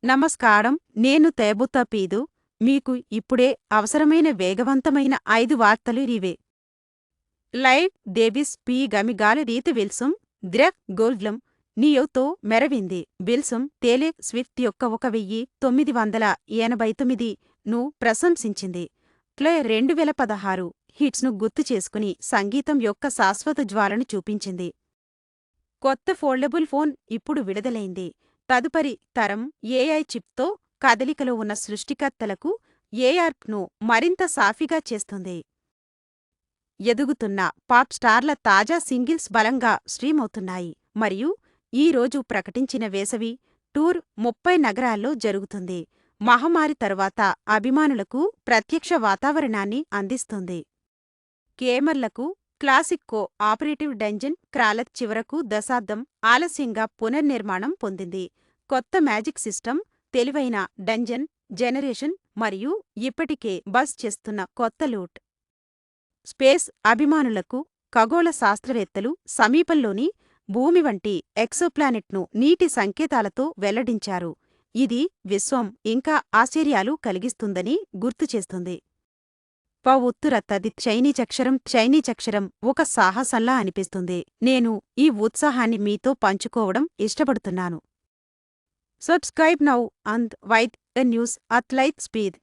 నమస్కారం. నేను తేబుతా పీదు. మీకు ఇప్పుడే అవసరమైన వేగవంతమైన 5 వార్తలు ఇవే. లైవ్ డేవిస్ పి గమిగాల రీతి విల్సం ద్రెక్ గోల్డ్లం నియోతో మెరవింది. విల్సం తేలే స్విఫ్ట్ యొక్క 1989ను ప్రశంసించింది. క్లే 2016 హిట్స్ను గుర్తు చేసుకుని సంగీతం యొక్క శాశ్వత జ్వాలను చూపించింది. కొత్త ఫోల్డబుల్ ఫోన్ ఇప్పుడు విడుదలైంది. తదుపరి తరం ఏఐ చిప్తో కదలికలో ఉన్న సృష్టికర్తలకు ఏఆర్ను మరింత సాఫీగా చేస్తుంది. ఎదుగుతున్న పాప్ స్టార్ల తాజా సింగిల్స్ బలంగా స్ట్రీమ్ అవుతున్నాయి మరియు ఈ రోజు ప్రకటించిన వేసవి టూర్ 30 నగరాల్లో జరుగుతుంది. మహమ్మారి తరువాత అభిమానులకు ప్రత్యక్ష వాతావరణాన్ని అందిస్తుంది. గేమర్లకు classic cooperative dungeon crawler చివరకు దశాబ్దం ఆలస్యంగా పునర్నిర్మాణం పొందింది. కొత్త మ్యాజిక్ సిస్టమ్, తెలివైన డంజన్ జనరేషన్ మరియు ఇప్పటికే బజ్ చేస్తున్న కొత్త లూట్. స్పేస్ అభిమానులకు ఖగోళ శాస్త్రవేత్తలు సమీపంలోని భూమి వంటి ఎక్సోప్లానెట్ను నీటి సంకేతాలతో వెల్లడించారు. ఇది విశ్వం ఇంకా ఆశ్చర్యాలు కలిగిస్తుందని గుర్తుచేస్తుంది. ఉత్తురత్తది చైనీజక్షరం ఒక సాహసంలా అనిపిస్తుంది. నేను ఈ ఉత్సాహాన్ని మీతో పంచుకోవడం ఇష్టపడుతున్నాను. Subscribe now and white news at light speed.